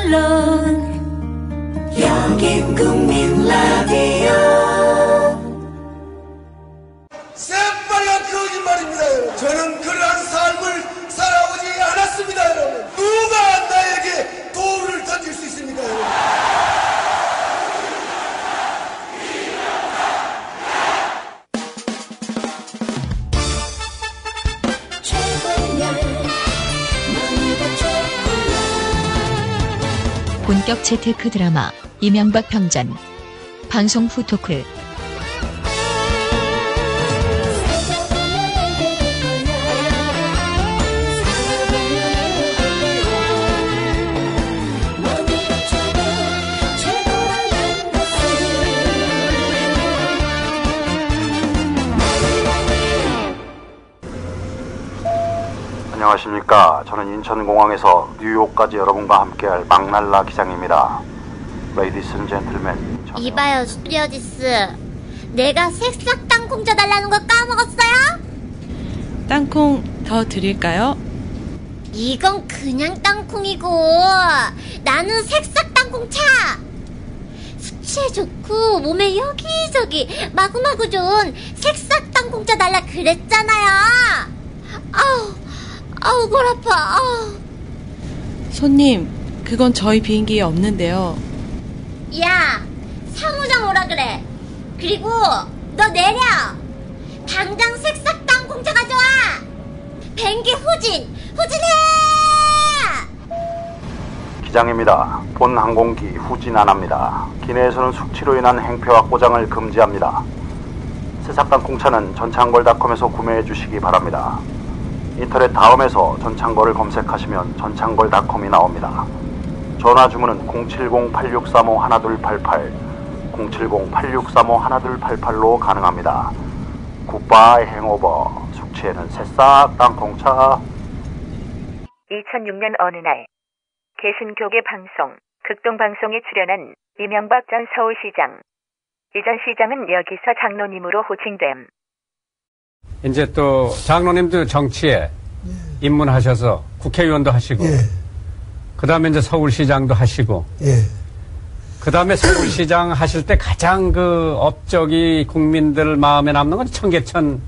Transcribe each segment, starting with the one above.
언론 여긴 국민 라디오. 새빨간 거짓말입니다, 여러분. 저는 그러한 삶을 살아오지 않았습니다, 여러분. 누가 나에게 돌을 던질 수 있습니까, 여러분? 본격 재테크 드라마 이명박 평전 방송 후 토크. 안녕하십니까. 저는 인천공항에서 뉴욕까지 여러분과 함께할 막날라 기장입니다. Ladies and gentlemen. 이봐요, 스튜어디스. 내가 새싹 땅콩 쪄달라는 거 까먹었어요? 땅콩 더 드릴까요? 이건 그냥 땅콩이고 나는 새싹 땅콩차. 수치에 좋고 몸에 여기저기 마구마구 좋은 새싹 땅콩차 달라 그랬잖아요. 아우 골 아파. 손님, 그건 저희 비행기에 없는데요. 야, 사무장 오라 그래. 그리고 너 내려. 당장 색싹 땅콩차 가져와. 비행기 후진해. 기장입니다. 본 항공기 후진 안 합니다. 기내에서는 숙취로 인한 행패와 꼬장을 금지합니다. 새싹땅콩차는 전창걸닷컴에서 구매해 주시기 바랍니다. 인터넷 다음에서 전창걸을 검색하시면 전창걸닷컴이 나옵니다. 전화 주문은 070-8635-1288, 070-8635-1288로 가능합니다. 굿바이 행오버. 숙취에는 새싹 땅콩차. 2006년 어느 날 개신교계 방송 극동방송에 출연한 이명박 전 서울시장. 이 전 시장은 여기서 장로님으로 호칭됨. 이제 또 장로님도 정치에 입문하셔서 국회의원도 하시고, 그 다음에 이제 서울시장도 하시고, 그 다음에 서울시장 하실 때 가장 그 업적이 국민들 마음에 남는 건 청계천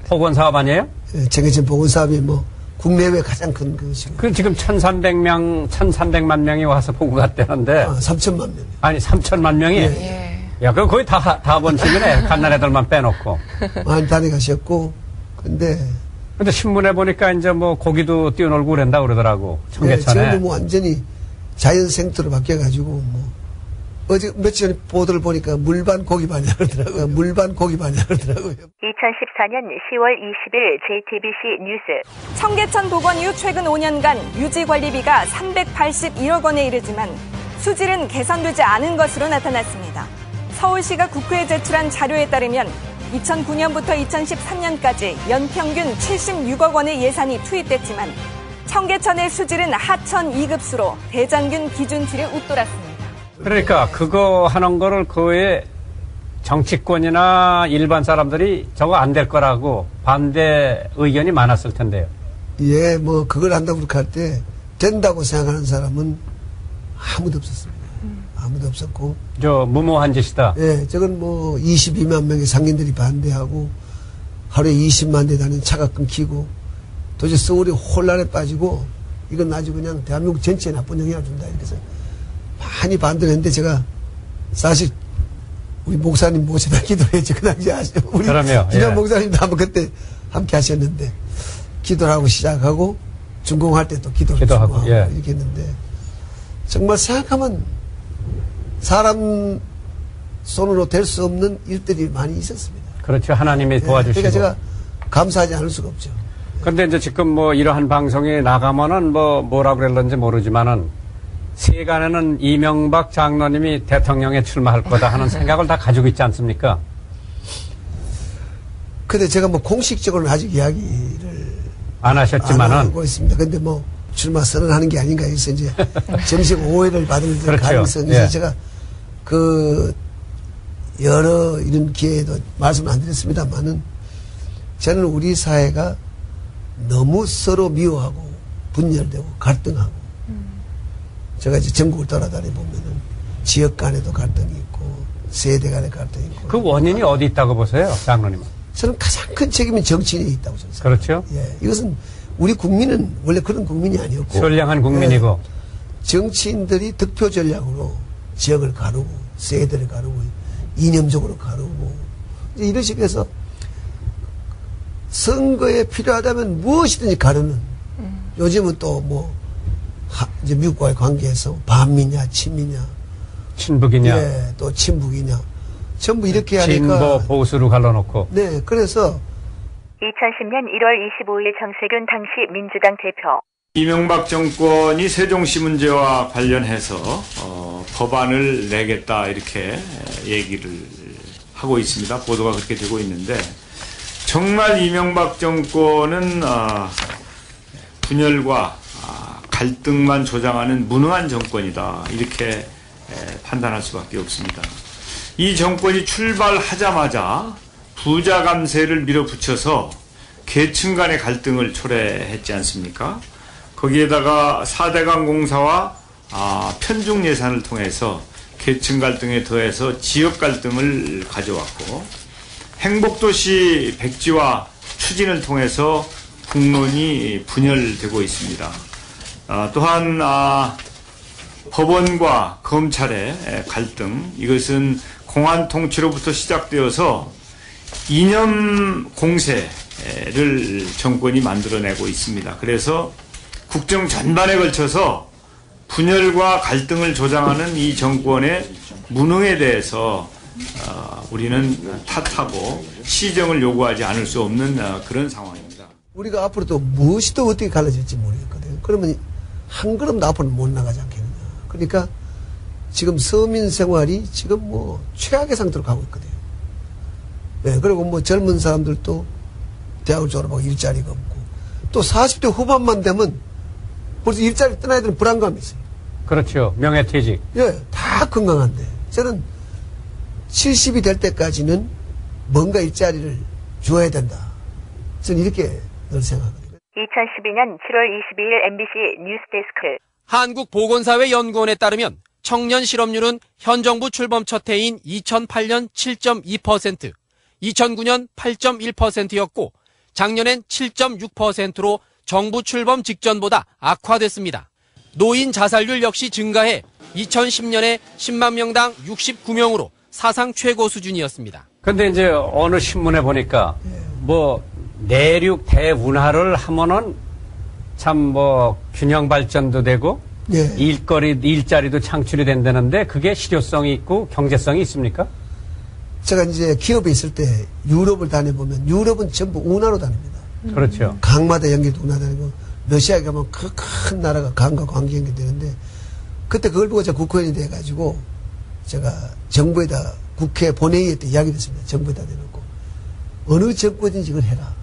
복원사업 아니에요? 청계천 복원사업이 뭐 국내외 가장 큰 것이고. 그 지금 1,300만 명이 와서 보고 갔다는데. 3천만 명. 아니 3천만 명이. 야, 그거 거의 다 본식이네. 갓난 애들만 빼놓고. 많이 다녀가셨고, 근데 신문에 보니까 이제 뭐 고기도 뛰어놀고 그런다 그러더라고. 청계천에. 지금도 뭐 완전히 자연 생태로 바뀌어가지고, 뭐. 어제 며칠 전에 보도를 보니까 물반 고기 반이라 그러더라고요. 물반 고기 반이라 그러더라고요. 2014년 10월 20일 JTBC 뉴스. 청계천 복원 이후 최근 5년간 유지관리비가 381억 원에 이르지만 수질은 개선되지 않은 것으로 나타났습니다. 서울시가 국회에 제출한 자료에 따르면 2009년부터 2013년까지 연평균 76억 원의 예산이 투입됐지만 청계천의 수질은 하천 2급수로 대장균 기준치를 웃돌았습니다. 그러니까 그거 하는 거를 그의 정치권이나 일반 사람들이 저거 안 될 거라고 반대 의견이 많았을 텐데요. 예, 뭐 그걸 한다고 그렇게 할 때 된다고 생각하는 사람은 아무도 없었습니다. 아무도 없었고. 저 무모한 짓이다. 예, 저건 뭐 22만 명의 상인들이 반대하고 하루에 20만 대 다니는 차가 끊기고 도저히 서울이 혼란에 빠지고 이건 아주 그냥 대한민국 전체에 나쁜 영향을 준다 이렇게 해서 많이 반대를 했는데 제가 사실 우리 목사님 모셔다 기도를 했죠. 그 당시 아시죠? 우리 기념 목사님도 한번 그때 함께 하셨는데 기도를 하고 시작하고 준공할 때 또 기도를 하고 이렇게 했는데 정말 생각하면 사람 손으로 될 수 없는 일들이 많이 있었습니다. 그렇죠. 하나님이 도와주시고. 그러니까 제가 감사하지 않을 수가 없죠. 그런데 이제 지금 뭐 이러한 방송에 나가면은 뭐라 그랬는지 모르지만은 세간에는 이명박 장로님이 대통령에 출마할 거다 하는 생각을 다 가지고 있지 않습니까? 근데 제가 뭐 공식적으로는 아직 이야기를 안 하셨지만은 안 하고 있습니다. 근데 뭐 출마 선언하는 게 아닌가 해서 이제 정식 오해를 받을 그렇죠. 가능성이 있어서 제가 그 여러 이런 기회에도 말씀을 안 드렸습니다만은 저는 우리 사회가 너무 서로 미워하고 분열되고 갈등하고 제가 이제 전국을 돌아다니 보면은 지역 간에도 갈등이 있고 세대 간의 갈등이 있고. 그 원인이 어디 있다고 보세요, 장로님은? 저는 가장 큰 책임은 정치인에 있다고 저는 생각합니다. 그렇죠. 예, 이것은 우리 국민은 원래 그런 국민이 아니었고 선량한 국민이고 정치인들이 득표 전략으로 지역을 가르고 세대를 가르고 이념적으로 가르고 이런 식에서 선거에 필요하다면 무엇이든지 가르는 요즘은 또 뭐 이제 미국과의 관계에서 반미냐 친미냐 친북이냐 예, 또 친북이냐 전부 이렇게 하니까 진보 보수로 갈라놓고 네 그래서 2010년 1월 25일 정세균 당시 민주당 대표 이명박 정권이 세종시 문제와 관련해서 법안을 내겠다 이렇게 얘기를 하고 있습니다. 보도가 그렇게 되고 있는데 정말 이명박 정권은 분열과 갈등만 조장하는 무능한 정권이다 이렇게 판단할 수밖에 없습니다. 이 정권이 출발하자마자 부자 감세를 밀어붙여서 계층 간의 갈등을 초래했지 않습니까? 거기에다가 4대강 공사와 편중 예산을 통해서 계층 갈등에 더해서 지역 갈등을 가져왔고 행복도시 백지화 추진을 통해서 국론이 분열되고 있습니다. 또한 법원과 검찰의 갈등 이것은 공안 통치로부터 시작되어서 이념 공세를 정권이 만들어내고 있습니다. 그래서 국정 전반에 걸쳐서 분열과 갈등을 조장하는 이 정권의 무능에 대해서 우리는 탓하고 시정을 요구하지 않을 수 없는 그런 상황입니다. 우리가 앞으로 또 무엇이 또 어떻게 갈라질지 모르겠거든요. 그러면 한 걸음도 앞으로 못 나가지 않겠느냐. 그러니까 지금 서민 생활이 지금 뭐 최악의 상태로 가고 있거든요. 네, 그리고 뭐 젊은 사람들도 대학을 졸업하고 일자리가 없고 또 40대 후반만 되면 벌써 일자리 떠나야 되는 불안감이 있어요. 그렇죠. 명예퇴직. 예, 다 건강한데 저는 70이 될 때까지는 뭔가 일자리를 줘야 된다. 저는 이렇게 늘 생각하거든요. 2012년 7월 22일 MBC 뉴스데스크 한국보건사회연구원에 따르면 청년 실업률은 현 정부 출범 첫 해인 2008년 7.2%, 2009년 8.1%였고 작년엔 7.6%로 정부 출범 직전보다 악화됐습니다. 노인 자살률 역시 증가해 2010년에 10만 명당 69명으로 사상 최고 수준이었습니다. 근데 이제 어느 신문에 보니까 뭐 내륙 대운하를 하면은 참 뭐 균형 발전도 되고 예. 일자리도 창출이 된다는데 그게 실효성이 있고 경제성이 있습니까? 제가 이제 기업에 있을 때 유럽을 다녀보면 유럽은 전부 운하로 다닙니다. 그렇죠. 강마다 연결도 운하 다니고 러시아에 가면 그 큰 나라가 강과 관계 연결되는데 그때 그걸 보고 제가 국회의원이 돼가지고 제가 정부에다 국회 본회의에 때 이야기를 했습니다. 정부에다 내놓고 어느 정권인지 이걸 해라.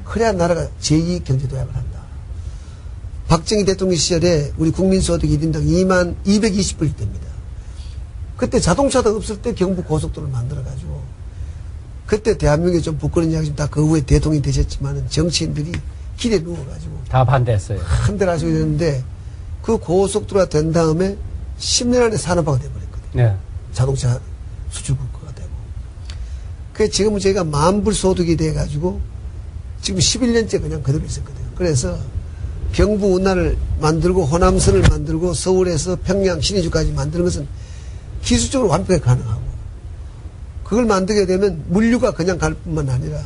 그래야 나라가 제2경제도약을 한다. 박정희 대통령 시절에 우리 국민소득 1인당 220불이 됩니다. 그때 자동차도 없을 때 경부 고속도로를 만들어가지고 그때 대한민국에 좀 부끄러운 이야기지만 다 그 후에 대통령이 되셨지만은 정치인들이 길에 누워가지고 다 반대했어요. 한대를 하시게 되는데 그 고속도로가 된 다음에 10년 안에 산업화가 돼버렸거든요. 네. 자동차 수출국가가 되고. 그래서 지금은 저희가 만불 소득이 돼가지고 지금 11년째 그냥 그대로 있었거든요. 그래서 경부 운하를 만들고 호남선을 만들고 서울에서 평양 신의주까지 만드는 것은 기술적으로 완벽하게 가능하고 그걸 만들게 되면 물류가 그냥 갈 뿐만 아니라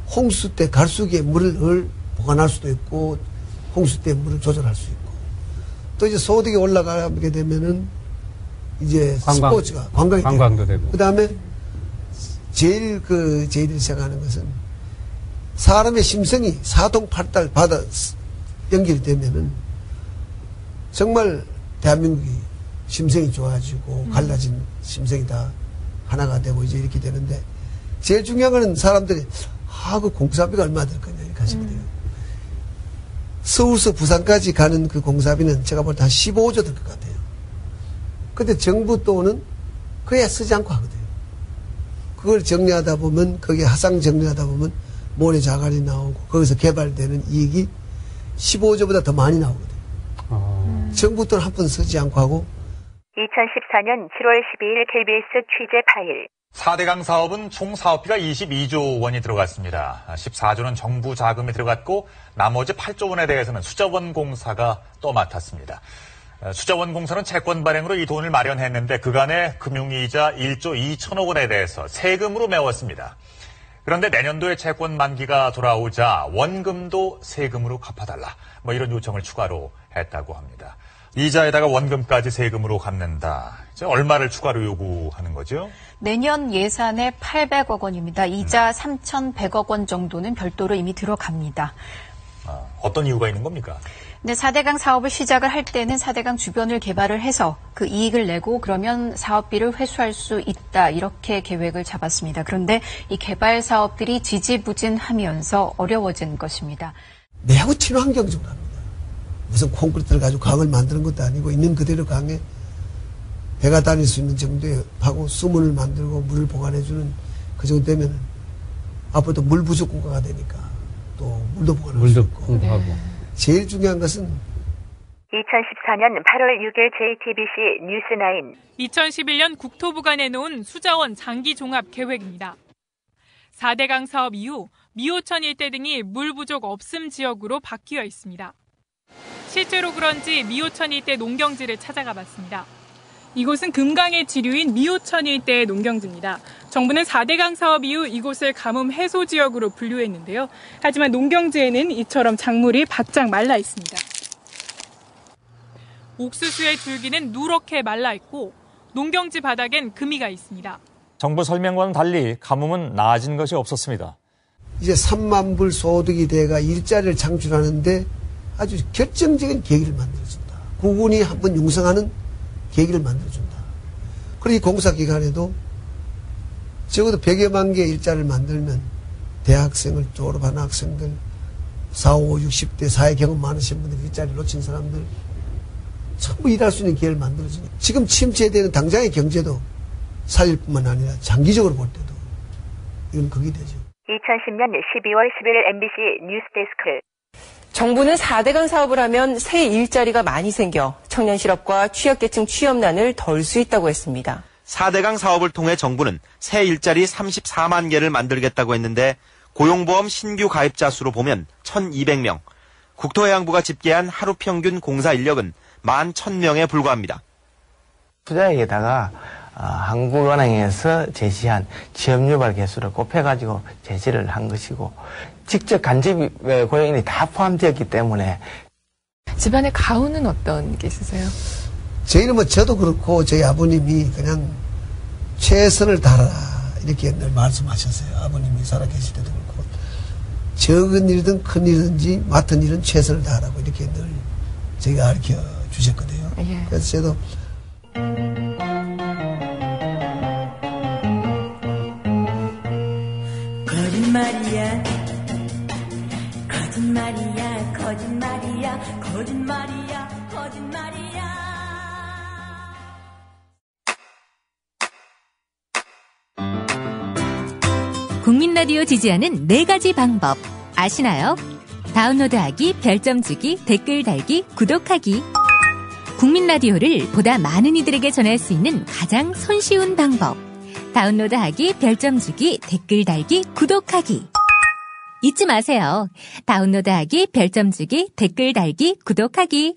홍수 때 갈수기에 물을 보관할 수도 있고 홍수 때 물을 조절할 수 있고 또 이제 소득이 올라가게 되면은 이제 스포츠가 관광도 되고 그 다음에 저희들이 생각하는 것은 사람의 심성이 사통팔달 받아 연결이 되면은 정말 대한민국이 심성이 좋아지고 갈라진 심성이 다 하나가 되고 이제 이렇게 되는데 제일 중요한 거는 사람들이 그 공사비가 얼마 들 거냐 이렇게 하시거든요. 서울서 부산까지 가는 그 공사비는 제가 볼 때 한 15조 들 것 같아요. 근데 정부 돈은 그야 쓰지 않고 하거든요. 그걸 정리하다 보면 거기에 하상 정리하다 보면 모래 자갈이 나오고 거기서 개발되는 이익이 15조보다 더 많이 나오거든요. 정부 돈 한 푼 쓰지 않고 하고 2014년 7월 12일 KBS 취재 파일. 4대강 사업은 총 사업비가 22조 원이 들어갔습니다. 14조는 정부 자금이 들어갔고 나머지 8조 원에 대해서는 수자원공사가 떠맡았습니다. 수자원공사는 채권 발행으로 이 돈을 마련했는데 그간의 금융이자 1조 2천억 원에 대해서 세금으로 메웠습니다. 그런데 내년도에 채권 만기가 돌아오자 원금도 세금으로 갚아달라. 이런 요청을 추가로 했다고 합니다. 이자에다가 원금까지 세금으로 갚는다. 이제 얼마를 추가로 요구하는 거죠? 내년 예산에 800억 원입니다. 이자 3,100억 원 정도는 별도로 이미 들어갑니다. 어떤 이유가 있는 겁니까? 근데 4대강 사업을 시작을 할 때는 4대강 주변을 개발을 해서 그 이익을 내고 그러면 사업비를 회수할 수 있다 이렇게 계획을 잡았습니다. 그런데 이 개발 사업들이 지지부진하면서 어려워진 것입니다. 매우 친환경적으로 합니다. 무슨 콘크리트를 가지고 강을 만드는 것도 아니고 있는 그대로 강에 배가 다닐 수 있는 정도의 하고 수문을 만들고 물을 보관해주는 그 정도 되면 앞으로도 물 부족 국가가 되니까 또 물도 보관할 수 있고 공부하고. 제일 중요한 것은 2014년 8월 6일 JTBC 뉴스9 2011년 국토부가 내놓은 수자원 장기 종합 계획입니다. 4대강 사업 이후 미호천 일대 등이 물 부족 없음 지역으로 바뀌어 있습니다. 실제로 그런지 미호천 일대 농경지를 찾아가 봤습니다. 이곳은 금강의 지류인 미호천 일대의 농경지입니다. 정부는 4대강 사업 이후 이곳을 가뭄 해소 지역으로 분류했는데요. 하지만 농경지에는 이처럼 작물이 바짝 말라 있습니다. 옥수수의 줄기는 누렇게 말라 있고 농경지 바닥엔 금이가 있습니다. 정부 설명과는 달리 가뭄은 나아진 것이 없었습니다. 이제 3만 불 소득이 돼가 일자리를 창출하는데 아주 결정적인 계기를 만들어준다. 국군이 한번 융성하는 계기를 만들어준다. 그리고 이 공사기관에도 적어도 100여만 개의 일자리를 만들면 대학생을 졸업한 학생들 45, 60대 사회 경험 많으신 분들 일자리를 놓친 사람들 전부 일할 수 있는 기회를 만들어주는 지금 침체되는 당장의 경제도 살릴 뿐만 아니라 장기적으로 볼 때도 이건 극이 되죠. 2010년 12월 11일 MBC 뉴스데스크. 정부는 4대강 사업을 하면 새 일자리가 많이 생겨 청년 실업과 취약계층 취업난을 덜 수 있다고 했습니다. 4대강 사업을 통해 정부는 새 일자리 34만 개를 만들겠다고 했는데 고용보험 신규 가입자 수로 보면 1,200명, 국토해양부가 집계한 하루 평균 공사 인력은 11,000명에 불과합니다. 투자액에다가 한국은행에서 제시한 취업유발 개수를 곱해가지고 제시를 한 것이고 직접 간접 고용인이 다 포함되었기 때문에. 집안의 가훈은 어떤 게 있으세요? 저희는 저도 그렇고 저희 아버님이 그냥 최선을 다하라 이렇게 늘 말씀하셨어요. 아버님이 살아계실 때도 그렇고 적은 일이든 큰 일이든지 맡은 일은 최선을 다하라고 이렇게 늘 저희가 가르쳐 주셨거든요. 예. 그래서 저도 거짓말이야 거짓말이야 거짓말이야 거짓말이야 거짓말이야. 국민 라디오 지지하는 4가지 방법 아시나요? 다운로드하기, 별점 주기, 댓글 달기, 구독하기. 국민 라디오를 보다 많은 이들에게 전할 수 있는 가장 손쉬운 방법. 다운로드하기, 별점 주기, 댓글 달기, 구독하기. 잊지 마세요. 다운로드하기, 별점 주기, 댓글 달기, 구독하기.